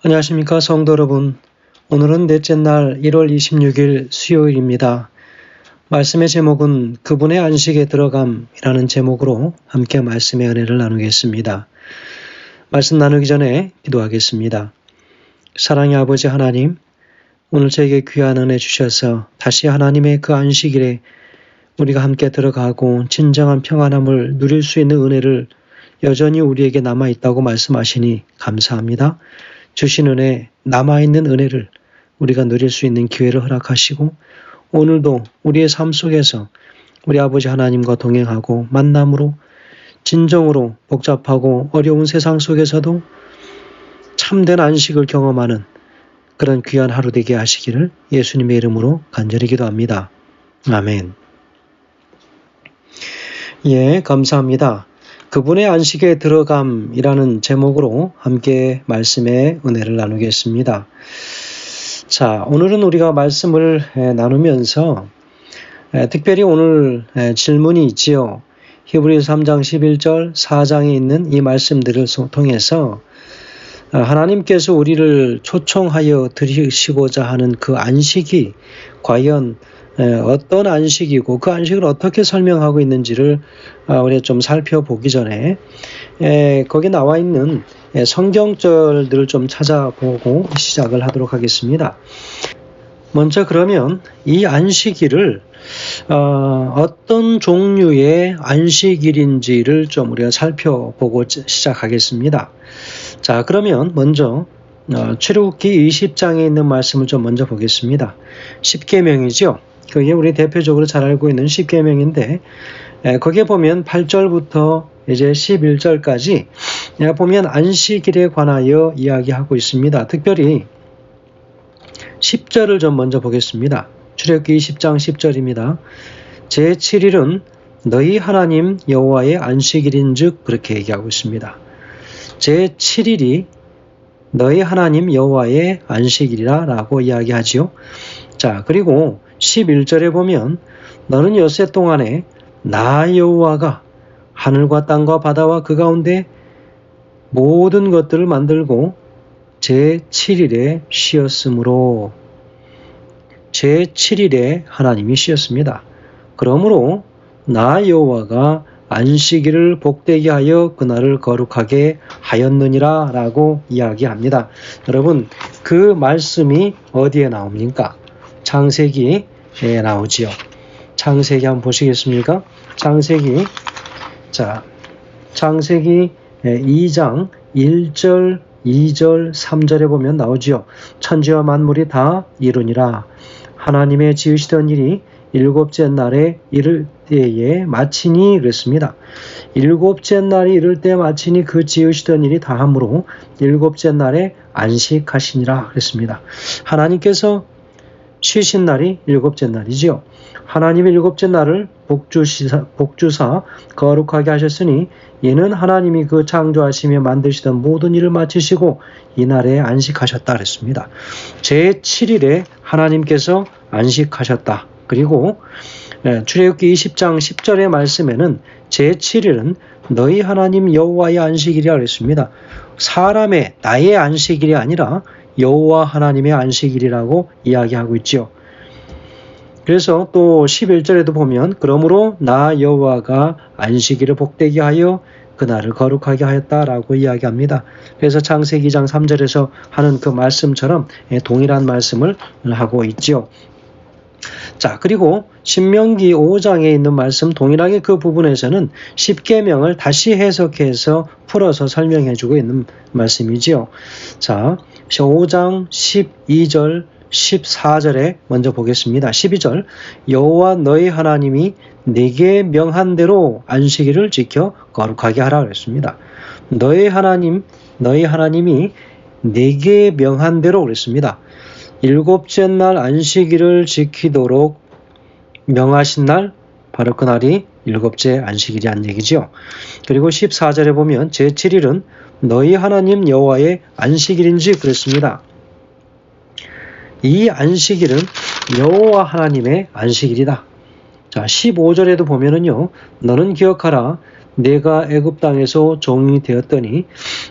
안녕하십니까 성도 여러분. 오늘은 넷째 날 1월 26일 수요일입니다. 말씀의 제목은 그분의 안식에 들어감이라는 제목으로 함께 말씀의 은혜를 나누겠습니다. 말씀 나누기 전에 기도하겠습니다. 사랑의 아버지 하나님, 오늘 저에게 귀한 은혜 주셔서 다시 하나님의 그 안식일에 우리가 함께 들어가고 진정한 평안함을 누릴 수 있는 은혜를 여전히 우리에게 남아있다고 말씀하시니 감사합니다. 주신 은혜, 남아있는 은혜를 우리가 누릴 수 있는 기회를 허락하시고 오늘도 우리의 삶 속에서 우리 아버지 하나님과 동행하고 만남으로 진정으로 복잡하고 어려운 세상 속에서도 참된 안식을 경험하는 그런 귀한 하루 되게 하시기를 예수님의 이름으로 간절히 기도합니다. 아멘. 예, 감사합니다. 그분의 안식에 들어감이라는 제목으로 함께 말씀의 은혜를 나누겠습니다. 자, 오늘은 우리가 말씀을 나누면서 특별히 오늘 질문이 있지요. 히브리서 3장 11절 4장에 있는 이 말씀들을 통해서 하나님께서 우리를 초청하여 드리시고자 하는 그 안식이 과연 어떤 안식이고 그 안식을 어떻게 설명하고 있는지를 우리가 좀 살펴보기 전에 거기 나와 있는 성경절들을 좀 찾아보고 시작을 하도록 하겠습니다. 먼저 그러면 이 안식일을 어떤 종류의 안식일인지를 좀 우리가 살펴보고 시작하겠습니다. 자, 그러면 먼저 출애굽기 20장에 있는 말씀을 좀 먼저 보겠습니다. 십계명이죠. 그게 우리 대표적으로 잘 알고 있는 십계명인데 거기에 보면 8절부터 이제 11절까지 보면 안식일에 관하여 이야기하고 있습니다. 특별히 10절을 좀 먼저 보겠습니다. 출애굽기 20장 10절입니다. 제7일은 너희 하나님 여호와의 안식일인즉 그렇게 얘기하고 있습니다. 제7일이 너희 하나님 여호와의 안식일이라 라고 이야기하지요. 자, 그리고 11절에 보면 너는 엿새 동안에 나 여호와가 하늘과 땅과 바다와 그 가운데 모든 것들을 만들고 제7일에 쉬었으므로 제7일에 하나님이 쉬었습니다. 그러므로 나 여호와가 안식일을 복되게 하여 그날을 거룩하게 하였느니라 라고 이야기합니다. 여러분, 그 말씀이 어디에 나옵니까? 창세기에 나오지요. 창세기 한번 보시겠습니까? 창세기 2장 1절, 2절, 3절에 보면 나오지요. 천지와 만물이 다 이루니라. 하나님의 지으시던 일이 일곱째 날에 이를 때에 마치니 그랬습니다. 일곱째 날이 이를 때 마치니 그 지으시던 일이 다함으로 일곱째 날에 안식하시니라 그랬습니다. 하나님께서 쉬신 날이 일곱째 날이지요. 하나님이 일곱째 날을 복주사 거룩하게 하셨으니 이는 하나님이 그 창조하시며 만드시던 모든 일을 마치시고 이날에 안식하셨다 그랬습니다. 제7일에 하나님께서 안식하셨다. 그리고 출애굽기 20장 10절의 말씀에는 제7일은 너희 하나님 여호와의 안식일이라 그랬습니다. 사람의 나의 안식일이 아니라 여호와 하나님의 안식일이라고 이야기하고 있죠. 그래서 또 11절에도 보면 그러므로 나 여호와가 안식일을 복되게 하여 그날을 거룩하게 하였다라고 이야기합니다. 그래서 창세기 2장 3절에서 하는 그 말씀처럼 동일한 말씀을 하고 있죠. 자, 그리고 신명기 5장에 있는 말씀 동일하게 그 부분에서는 십계명을 다시 해석해서 풀어서 설명해주고 있는 말씀이지요. 자, 5장 12절 14절에 먼저 보겠습니다. 12절 여호와 너희 하나님이 네게 명한 대로 안식일을 지켜 거룩하게 하라 그랬습니다. 너희 하나님이 네게 명한 대로 그랬습니다. 일곱째 날 안식일을 지키도록 명하신 날 바로 그날이 일곱째 안식일이란 얘기죠. 그리고 14절에 보면 제7일은 너희 하나님 여호와의 안식일인지 그랬습니다. 이 안식일은 여호와 하나님의 안식일이다. 자, 15절에도 보면은요. 너는 기억하라. 내가 애굽 땅에서 종이 되었더니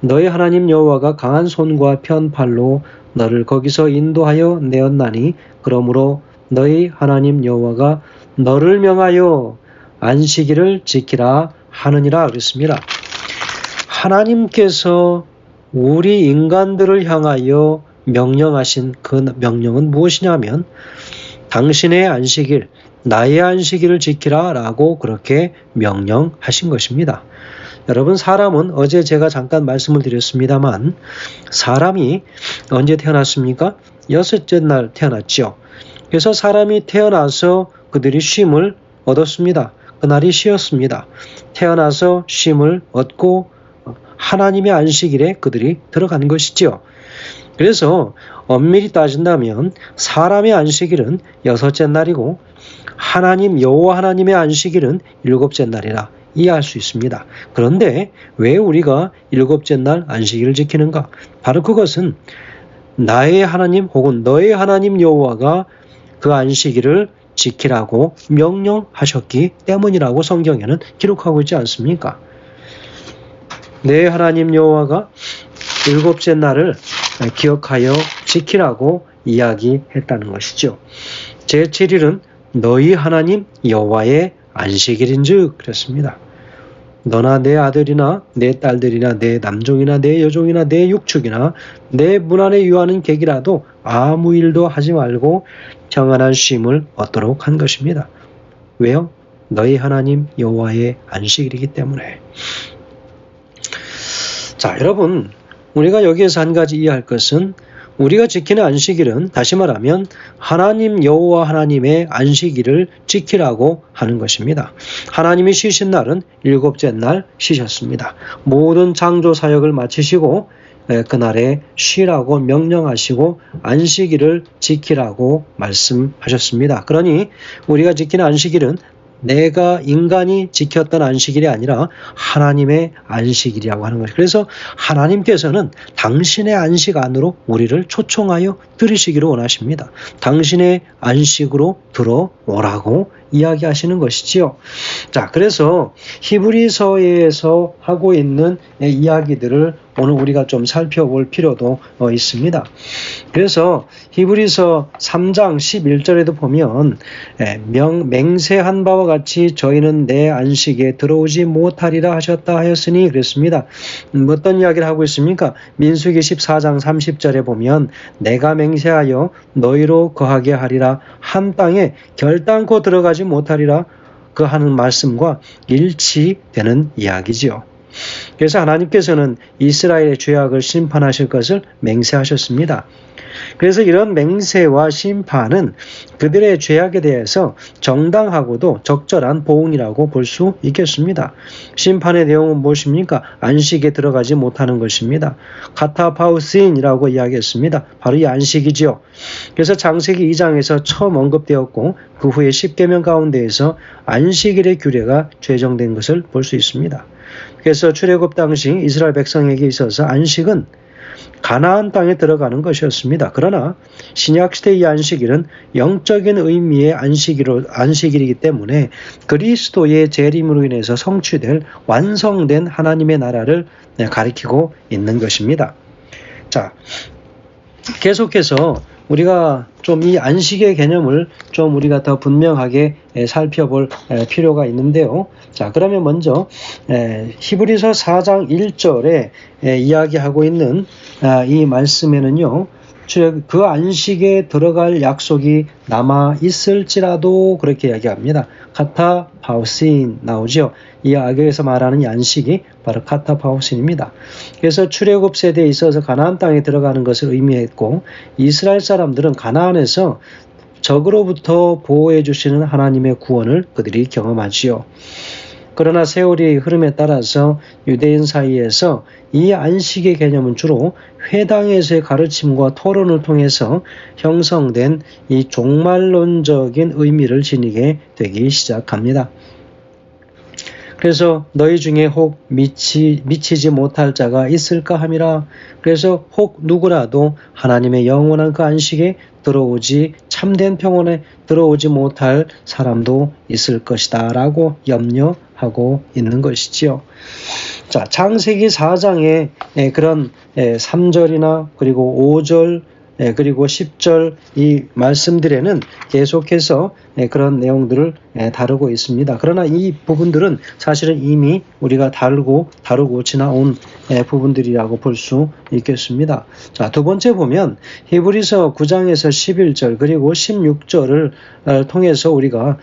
너의 하나님 여호와가 강한 손과 편 팔로 너를 거기서 인도하여 내었나니 그러므로 너희 하나님 여호와가 너를 명하여 안식일을 지키라 하느니라 그랬습니다. 하나님께서 우리 인간들을 향하여 명령하신 그 명령은 무엇이냐면 당신의 안식일, 나의 안식일을 지키라 라고 그렇게 명령하신 것입니다. 여러분, 사람은 어제 제가 잠깐 말씀을 드렸습니다만 사람이 언제 태어났습니까? 6째 날 태어났죠. 그래서 사람이 태어나서 그들이 쉼을 얻었습니다. 그날이 쉬었습니다. 태어나서 쉼을 얻고 하나님의 안식일에 그들이 들어간 것이죠. 그래서 엄밀히 따진다면 사람의 안식일은 6째 날이고 하나님 여호와 하나님의 안식일은 7째 날이라 이해할 수 있습니다. 그런데 왜 우리가 7째 날 안식일을 지키는가? 바로 그것은 나의 하나님 혹은 너의 하나님 여호와가 그 안식일을 지키라고 명령하셨기 때문이라고 성경에는 기록하고 있지 않습니까? 내 하나님 여호와가 7째 날을 기억하여 지키라고 이야기했다는 것이죠. 제7일은 너희 하나님 여호와의 안식일인즉 그랬습니다. 너나 내 아들이나 내 딸들이나 내 남종이나 내 여종이나 내 육축이나 내 문 안에 유하는 객이라도 아무 일도 하지 말고 평안한 쉼을 얻도록 한 것입니다. 왜요? 너희 하나님 여호와의 안식일이기 때문에. 자, 여러분, 우리가 여기에서 한 가지 이해할 것은 우리가 지키는 안식일은 다시 말하면 하나님 여호와 하나님의 안식일을 지키라고 하는 것입니다. 하나님이 쉬신 날은 7째 날 쉬셨습니다. 모든 창조 사역을 마치시고 그날에 쉬라고 명령하시고 안식일을 지키라고 말씀하셨습니다. 그러니 우리가 지키는 안식일은 내가 인간이 지켰던 안식일이 아니라 하나님의 안식일이라고 하는 것이죠. 그래서 하나님께서는 당신의 안식 안으로 우리를 초청하여 들으시기를 원하십니다. 당신의 안식으로 들어오라고 이야기하시는 것이지요. 자, 그래서 히브리서에서 하고 있는 이야기들을 오늘 우리가 좀 살펴볼 필요도 있습니다. 그래서 히브리서 3장 11절에도 보면 맹세한 바와 같이 저희는 내 안식에 들어오지 못하리라 하셨다 하였으니 그랬습니다. 어떤 이야기를 하고 있습니까? 민수기 14장 30절에 보면 내가 맹세하여 너희로 거하게 하리라 한 땅에 결단코 들어가지 못하리라 그 하는 말씀과 일치되는 이야기지요. 그래서 하나님께서는 이스라엘의 죄악을 심판하실 것을 맹세하셨습니다. 그래서 이런 맹세와 심판은 그들의 죄악에 대해서 정당하고도 적절한 보응이라고 볼 수 있겠습니다. 심판의 내용은 무엇입니까? 안식에 들어가지 못하는 것입니다. 카타파우스인이라고 이야기했습니다. 바로 이 안식이지요. 그래서 창세기 2장에서 처음 언급되었고 그 후에 10계명 가운데에서 안식일의 규례가 제정된 것을 볼 수 있습니다. 그래서 출애굽 당시 이스라엘 백성에게 있어서 안식은 가나안 땅에 들어가는 것이었습니다. 그러나 신약시대 이 안식일은 영적인 의미의 안식일이기 때문에 그리스도의 재림으로 인해서 성취될 완성된 하나님의 나라를 가리키고 있는 것입니다. 자, 계속해서 우리가 좀 이 안식의 개념을 좀 우리가 더 분명하게 살펴볼 필요가 있는데요. 자, 그러면 먼저 히브리서 4장 1절에 이야기하고 있는 이 말씀에는요. 그 안식에 들어갈 약속이 남아 있을지라도 그렇게 이야기합니다. 카타파우신 나오죠. 이 악에서 말하는 이 안식이 바로 카타파우신입니다. 그래서 출애굽 세대에 있어서 가나안 땅에 들어가는 것을 의미했고 이스라엘 사람들은 가나안에서 적으로부터 보호해 주시는 하나님의 구원을 그들이 경험하지요. 그러나 세월의 흐름에 따라서 유대인 사이에서 이 안식의 개념은 주로 회당에서의 가르침과 토론을 통해서 형성된 이 종말론적인 의미를 지니게 되기 시작합니다. 그래서 너희 중에 혹 미치지 못할 자가 있을까 함이라. 그래서 혹 누구라도 하나님의 영원한 그 안식에 들어오지 참된 평온에 들어오지 못할 사람도 있을 것이다 라고 염려하고 있는 것이지요. 자, 창세기 4장의 그런 3절이나 그리고 5절 그리고 10절 이 말씀들에는 계속해서 그런 내용들을 다루고 있습니다. 그러나 이 부분들은 사실은 이미 우리가 다루고 지나온 부분들이라고 볼 수 있겠습니다. 자, 두 번째 보면 히브리서 9장에서 11절 그리고 16절을 통해서 우리가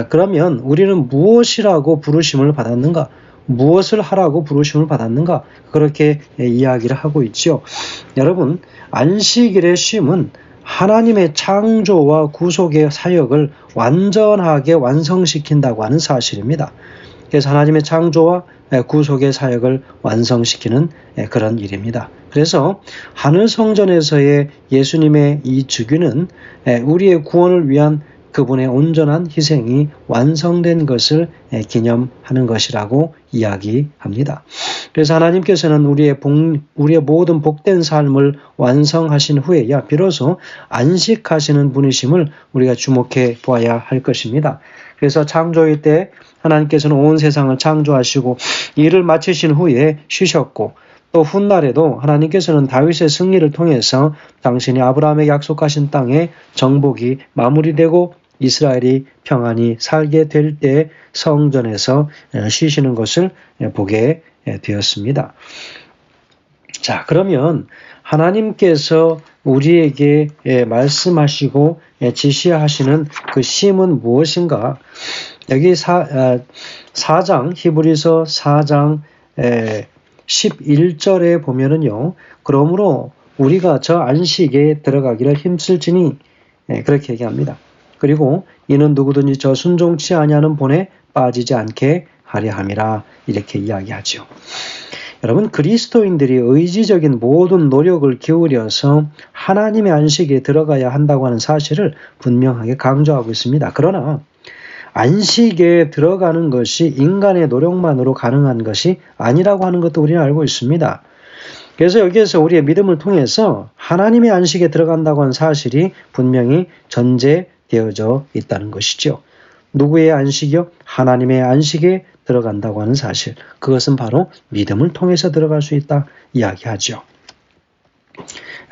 그러면 우리는 무엇이라고 부르심을 받았는가? 무엇을 하라고 부르심을 받았는가? 그렇게 이야기를 하고 있죠. 여러분, 안식일의 쉼은 하나님의 창조와 구속의 사역을 완전하게 완성시킨다고 하는 사실입니다. 그래서 하나님의 창조와 구속의 사역을 완성시키는 그런 일입니다. 그래서 하늘 성전에서의 예수님의 이 주기는 우리의 구원을 위한 그분의 온전한 희생이 완성된 것을 기념하는 것이라고 이야기합니다. 그래서 하나님께서는 우리의 모든 복된 삶을 완성하신 후에야 비로소 안식하시는 분이심을 우리가 주목해 보아야 할 것입니다. 그래서 창조일 때 하나님께서는 온 세상을 창조하시고 일을 마치신 후에 쉬셨고 또 훗날에도 하나님께서는 다윗의 승리를 통해서 당신이 아브라함에게 약속하신 땅에 정복이 마무리되고 이스라엘이 평안히 살게 될 때 성전에서 쉬시는 것을 보게 되었습니다. 자, 그러면 하나님께서 우리에게 말씀하시고 지시하시는 그 쉼은 무엇인가? 여기 4장 히브리서 4장 11절에 보면은요. 그러므로 우리가 저 안식에 들어가기를 힘쓸지니 그렇게 얘기합니다. 그리고 이는 누구든지 저 순종치 아니하는 본에 빠지지 않게 하려 함이라 이렇게 이야기하죠. 여러분, 그리스도인들이 의지적인 모든 노력을 기울여서 하나님의 안식에 들어가야 한다고 하는 사실을 분명하게 강조하고 있습니다. 그러나 안식에 들어가는 것이 인간의 노력만으로 가능한 것이 아니라고 하는 것도 우리는 알고 있습니다. 그래서 여기에서 우리의 믿음을 통해서 하나님의 안식에 들어간다고 하는 사실이 분명히 전제되어져 있다는 것이죠. 누구의 안식이요? 하나님의 안식에 들어간다고 하는 사실. 그것은 바로 믿음을 통해서 들어갈 수 있다 이야기하죠.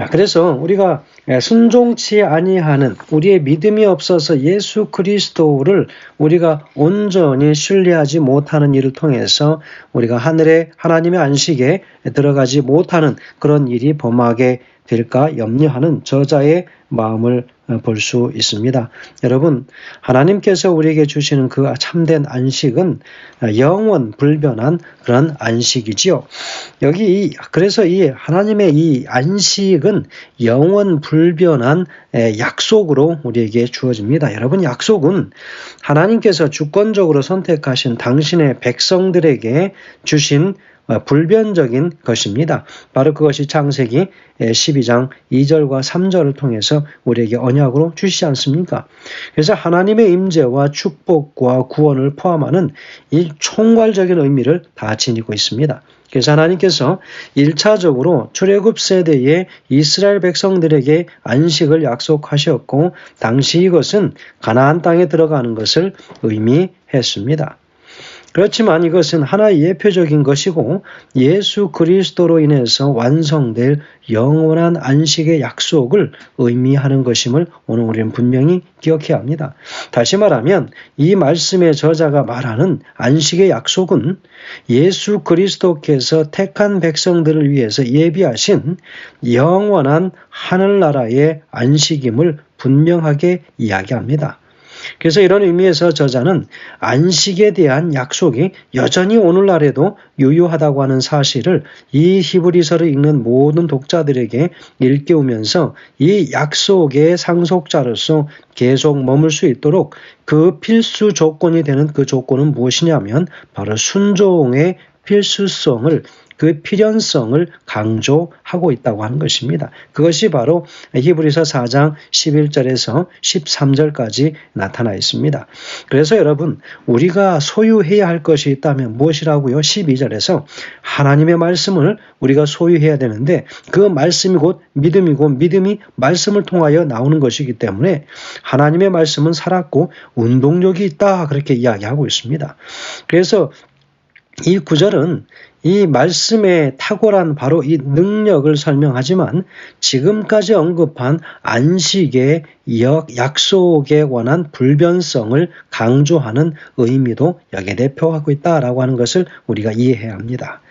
그래서 우리가 순종치 아니하는 우리의 믿음이 없어서 예수 그리스도를 우리가 온전히 신뢰하지 못하는 일을 통해서 우리가 하나님의 안식에 들어가지 못하는 그런 일이 범하게 될까 염려하는 저자의 마음을 볼 수 있습니다. 여러분, 하나님께서 우리에게 주시는 그 참된 안식은 영원 불변한 그런 안식이지요. 그래서 이 하나님의 이 안식은 영원 불변한 약속으로 우리에게 주어집니다. 여러분, 약속은 하나님께서 주권적으로 선택하신 당신의 백성들에게 주신 불변적인 것입니다. 바로 그것이 창세기 12장 2절과 3절을 통해서 우리에게 언약으로 주시지 않습니까? 그래서 하나님의 임재와 축복과 구원을 포함하는 이 총괄적인 의미를 다 지니고 있습니다. 그래서 하나님께서 1차적으로 출애굽 세대의 이스라엘 백성들에게 안식을 약속하셨고 당시 이것은 가나안 땅에 들어가는 것을 의미했습니다. 그렇지만 이것은 하나의 예표적인 것이고 예수 그리스도로 인해서 완성될 영원한 안식의 약속을 의미하는 것임을 오늘 우리는 분명히 기억해야 합니다. 다시 말하면 이 말씀의 저자가 말하는 안식의 약속은 예수 그리스도께서 택한 백성들을 위해서 예비하신 영원한 하늘나라의 안식임을 분명하게 이야기합니다. 그래서 이런 의미에서 저자는 안식에 대한 약속이 여전히 오늘날에도 유효하다고 하는 사실을 이 히브리서를 읽는 모든 독자들에게 일깨우면서 이 약속의 상속자로서 계속 머물 수 있도록 그 필수 조건이 되는 그 조건은 무엇이냐면 바로 순종의 필수성을 그 필연성을 강조하고 있다고 하는 것입니다. 그것이 바로 히브리서 4장 11절에서 13절까지 나타나 있습니다. 그래서 여러분, 우리가 소유해야 할 것이 있다면 무엇이라고요? 12절에서 하나님의 말씀을 우리가 소유해야 되는데 그 말씀이 곧 믿음이고 믿음이 말씀을 통하여 나오는 것이기 때문에 하나님의 말씀은 살았고 운동력이 있다, 그렇게 이야기하고 있습니다. 그래서 이 구절은 이 말씀의 탁월한 바로 이 능력을 설명하지만 지금까지 언급한 안식의 약속에 관한 불변성을 강조하는 의미도 여기에 대표하고 있다라고 하는 것을 우리가 이해해야 합니다.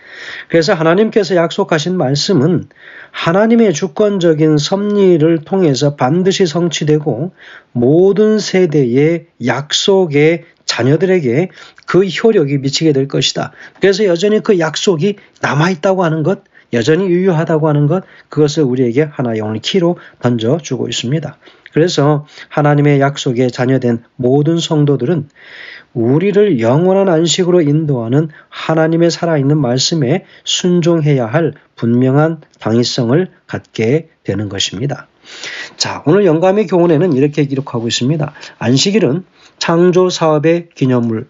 그래서 하나님께서 약속하신 말씀은 하나님의 주권적인 섭리를 통해서 반드시 성취되고 모든 세대의 약속의 자녀들에게 그 효력이 미치게 될 것이다. 그래서 여전히 그 약속이 남아있다고 하는 것, 여전히 유효하다고 하는 것, 그것을 우리에게 하나의 오늘 키로 던져주고 있습니다. 그래서 하나님의 약속에 자녀된 모든 성도들은 우리를 영원한 안식으로 인도하는 하나님의 살아있는 말씀에 순종해야 할 분명한 당위성을 갖게 되는 것입니다. 자, 오늘 영감의 교훈에는 이렇게 기록하고 있습니다. 안식일은 창조 사업의 기념물.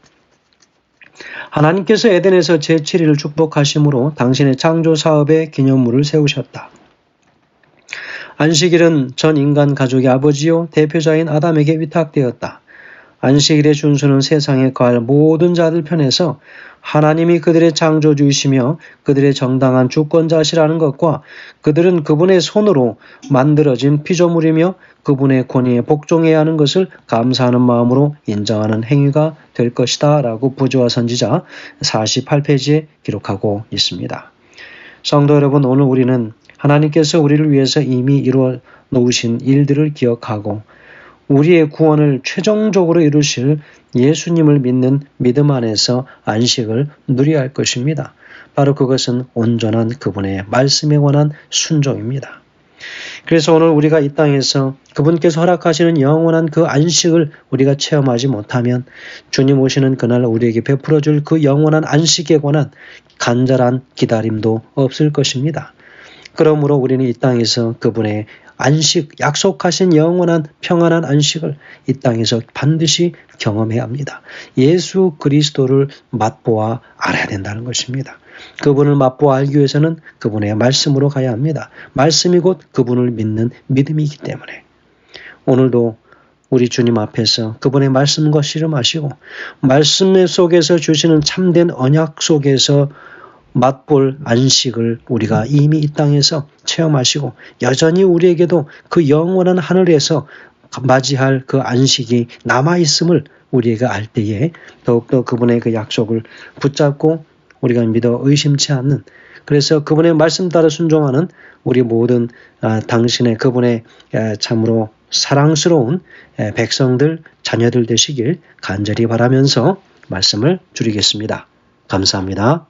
하나님께서 에덴에서 제7일을 축복하심으로 당신의 창조 사업의 기념물을 세우셨다. 안식일은 전 인간 가족의 아버지요 대표자인 아담에게 위탁되었다. 안식일의 준수는 세상에 거할 모든 자들 편에서 하나님이 그들의 창조주이시며 그들의 정당한 주권자시라는 것과 그들은 그분의 손으로 만들어진 피조물이며 그분의 권위에 복종해야 하는 것을 감사하는 마음으로 인정하는 행위가 될 것이다 라고 부조화 선지자 48페이지에 기록하고 있습니다. 성도 여러분, 오늘 우리는 하나님께서 우리를 위해서 이미 이루어 놓으신 일들을 기억하고 우리의 구원을 최종적으로 이루실 예수님을 믿는 믿음 안에서 안식을 누려야 할 것입니다. 바로 그것은 온전한 그분의 말씀에 관한 순종입니다. 그래서 오늘 우리가 이 땅에서 그분께서 허락하시는 영원한 그 안식을 우리가 체험하지 못하면 주님 오시는 그날 우리에게 베풀어 줄 그 영원한 안식에 관한 간절한 기다림도 없을 것입니다. 그러므로 우리는 이 땅에서 그분의 안식, 약속하신 영원한 평안한 안식을 이 땅에서 반드시 경험해야 합니다. 예수 그리스도를 맛보아 알아야 된다는 것입니다. 그분을 맛보아 알기 위해서는 그분의 말씀으로 가야 합니다. 말씀이 곧 그분을 믿는 믿음이기 때문에 오늘도 우리 주님 앞에서 그분의 말씀과 씨름하시고 말씀 속에서 주시는 참된 언약 속에서 맛볼 안식을 우리가 이미 이 땅에서 체험하시고 여전히 우리에게도 그 영원한 하늘에서 맞이할 그 안식이 남아있음을 우리가 알 때에 더욱더 그분의 그 약속을 붙잡고 우리가 믿어 의심치 않는, 그래서 그분의 말씀 따라 순종하는 우리 모든 당신의 그분의 참으로 사랑스러운 백성들, 자녀들 되시길 간절히 바라면서 말씀을 줄이겠습니다. 감사합니다.